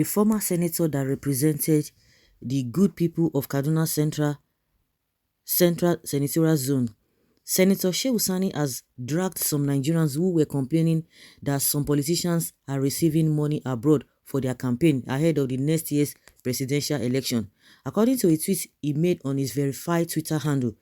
the former senator that represented the good people of Kaduna Central Senatorial Zone, Senator Sani has dragged some Nigerians who were complaining that some politicians are receiving money abroad for their campaign ahead of the next year's presidential election. According to a tweet he made on his verified Twitter handle,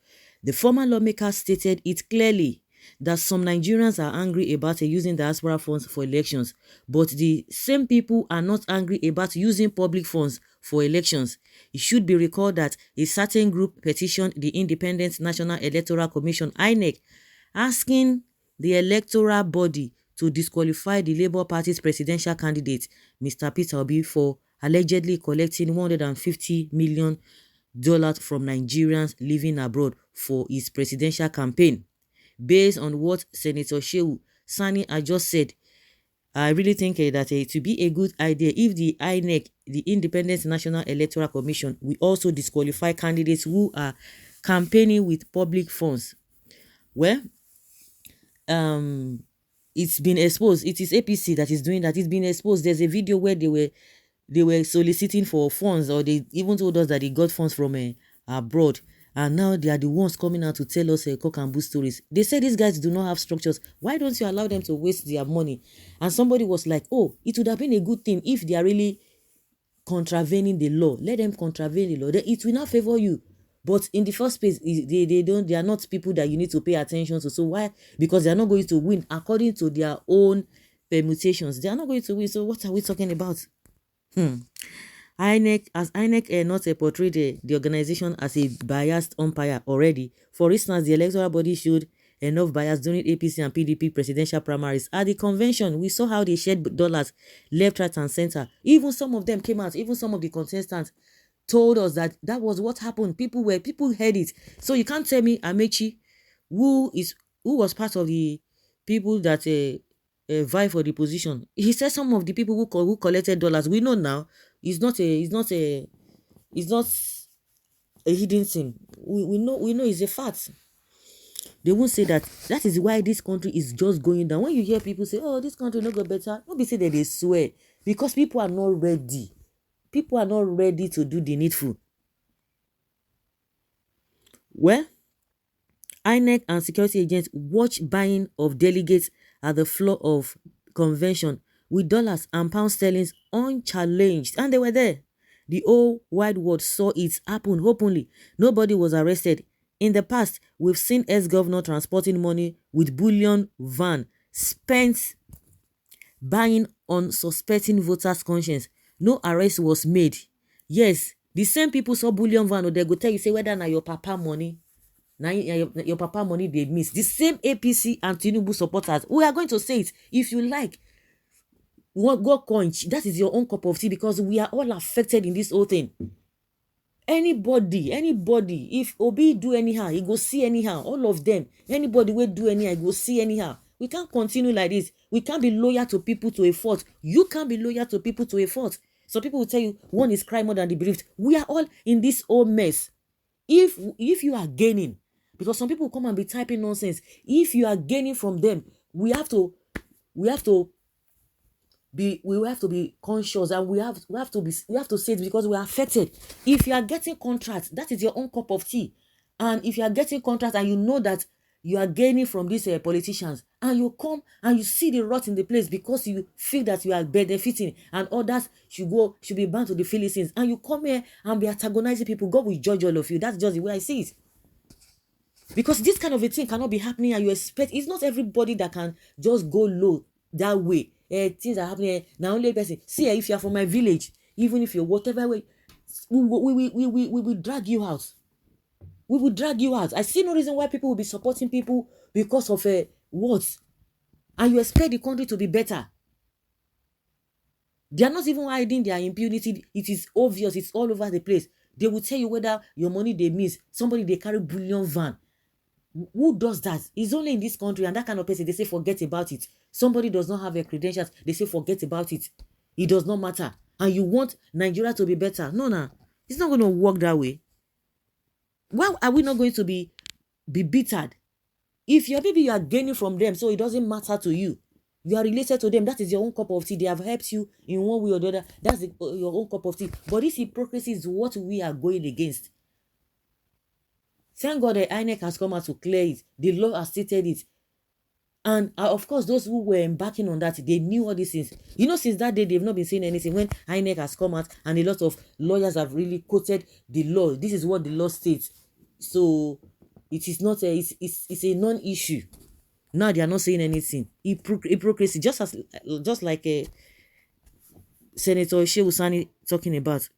the former lawmaker stated it clearly that some Nigerians are angry about using diaspora funds for elections, but the same people are not angry about using public funds for elections. It should be recalled that a certain group petitioned the Independent National Electoral Commission (INEC) asking the electoral body to disqualify the Labour Party's presidential candidate, Mr. Peter Obi, for allegedly collecting $150 million from Nigerians living abroad for his presidential campaign. Based on what Senator Sani had just said, I really think that it would be a good idea if the INEC, the Independent National Electoral Commission, will also disqualify candidates who are campaigning with public funds. Well, it's been exposed. It is APC that is doing that. It's been exposed. There's a video where they were soliciting for funds, or they even told us that they got funds from abroad. And now they are the ones coming out to tell us cock and bull stories. They say these guys do not have structures. Why don't you allow them to waste their money? And somebody was like, oh, it would have been a good thing if they are really contravening the law. Let them contravene the law. It will not favor you. But in the first place, they are not people that you need to pay attention to. So why? Because they are not going to win according to their own permutations. They are not going to win. So what are we talking about? INEC not portrayed the organization as a biased umpire already. For instance, the electoral body showed enough bias during APC and PDP presidential primaries. At the convention, we saw how they shared dollars left, right, and center. Even some of them came out, even some of the contestants told us that was what happened. People heard it. So you can't tell me Amechi, who was part of the people that vie for the position. He said some of the people who collected dollars, we know now, it's not a hidden thing. We know it's a fact. They won't say that. That is why this country is just going down. When you hear people say, oh, this country no go better, don't be say that they swear, because people are not ready. People are not ready to do the needful. Well, INEC and security agents watch buying of delegates at the floor of convention with dollars and pound sterling unchallenged, and they were there. The whole wide world saw it happen openly. Nobody was arrested. In the past, we've seen ex-governor transporting money with bullion van spent buying on suspecting voters' conscience. No arrest was made. Yes, the same people saw bullion van, or they go tell you, say, whether na your papa money, your papa money they miss. The same APC and Tinubu supporters, we are going to say it. If you like, go conch, that is your own cup of tea, because we are all affected in this whole thing. Anybody, if Obi do anyhow, he go see anyhow. All of them, anybody will do anyhow, he go see anyhow. We can't continue like this. We can't be loyal to people to a fault. You can't be loyal to people to a fault. So people will tell you one is cry more than the bereaved. We are all in this whole mess. If you are gaining, because some people come and be typing nonsense. If you are gaining from them, we have to be conscious, and we have to say it, because we are affected. If you are getting contracts, that is your own cup of tea. And if you are getting contracts and you know that you are gaining from these politicians, and you come and you see the rot in the place because you feel that you are benefiting and others should be bound to the Philistines, and you come here and be antagonizing people, God will judge all of you. That's just the way I see it. Because this kind of a thing cannot be happening, and you expect, it's not everybody that can just go low that way. Things are happening now. Only person. See, if you are from my village, even if you're whatever way, we will drag you out. We will drag you out. I see no reason why people will be supporting people because of words, and you expect the country to be better. They are not even hiding their impunity. It is obvious. It's all over the place. They will tell you whether your money they miss. Somebody they carry bullion van. Who does that? It's only in this country, and that kind of person, they say forget about it. Somebody does not have a credentials, they say forget about it. It does not matter. And you want Nigeria to be better. No. It's not going to work that way. Why are we not going to be bittered? If maybe you are gaining from them, so it doesn't matter to you. You are related to them. That is your own cup of tea. They have helped you in one way or the other. That's your own cup of tea. But this hypocrisy is what we are going against. Thank God the INEC has come out to clear it. The law has stated it. And of course, those who were embarking on that, they knew all these things. You know, since that day, they've not been saying anything. When INEC has come out and a lot of lawyers have really quoted the law, this is what the law states. So it is not it's a non-issue. Now they are not saying anything. Hypocrisy, just like Senator Sani talking about.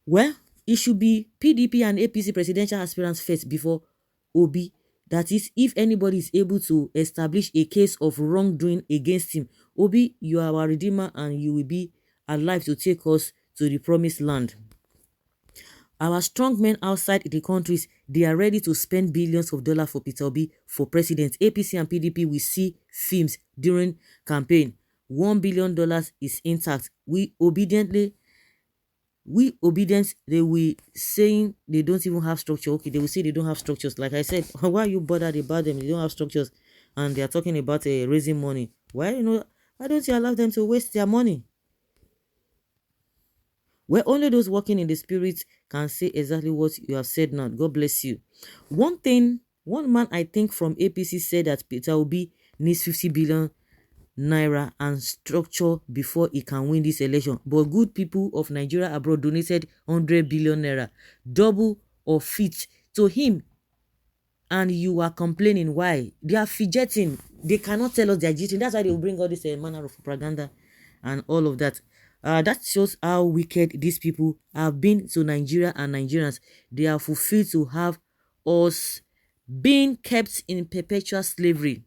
Well, it should be PDP and APC presidential aspirants first before Obi. That is, if anybody is able to establish a case of wrongdoing against him, Obi, you are our redeemer and you will be alive to take us to the promised land. Our strong men outside the countries, they are ready to spend billions of dollars for Peter Obi for president. APC and PDP will see films during campaign. $1 billion is intact. They will saying they don't even have structure. Okay, they will say they don't have structures. Like I said, why are you bothered about them? They don't have structures, and they are talking about raising money. Why don't you allow them to waste their money? Where only those working in the spirit can say exactly what you have said now. God bless you. One man I think from APC said that Peter Obi needs 50 billion naira and structure before he can win this election. But good people of Nigeria abroad donated 100 billion naira, double or fit to him. And you are complaining why? They are fidgeting. They cannot tell us they are cheating. That's why they will bring all this manner of propaganda and all of that. That shows how wicked these people have been to Nigeria and Nigerians. They are fulfilled to have us being kept in perpetual slavery.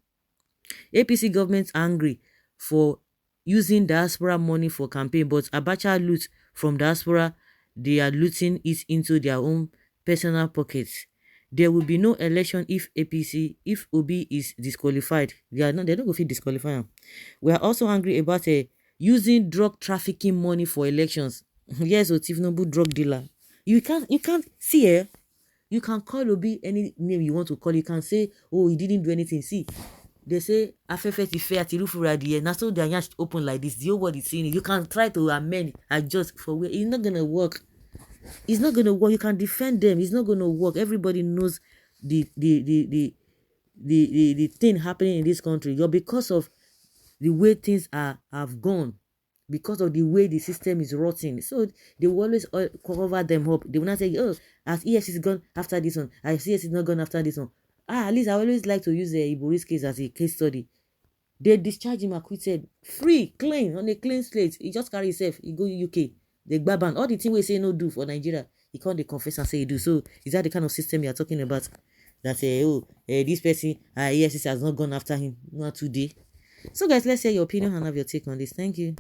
APC government angry for using diaspora money for campaign, but Abacha loot from diaspora. They are looting it into their own personal pockets. There will be no election if Obi is disqualified. They don't go to disqualify him. We are also angry about using drug trafficking money for elections. Yes, Tinubu drug dealer. You can't see here. You can call Obi any name you want to call. You can say, oh, he didn't do anything. See, they say afẹ́fẹ́ ti fẹ́ àti irúfúra adìyẹ. Now so their yansh open like this. The whole world is seeing it. You can try to amend, adjust for where it's not gonna work. It's not gonna work. You can defend them. It's not gonna work. Everybody knows the thing happening in this country. You're because of the way things have gone, because of the way the system is rotting. So they will always cover them up. They will not say, oh, as ES is gone after this one, as ES is not gone after this one. At least I always like to use the Iboris case as a case study. They discharge him acquitted, free, clean, on a clean slate. He just carry himself. He go UK. They grab and all the thing we say no do for Nigeria. He can't confess and say he do. So is that the kind of system you are talking about? That this person, yes, has not gone after him. Not today. So guys, let's hear your opinion and have your take on this. Thank you.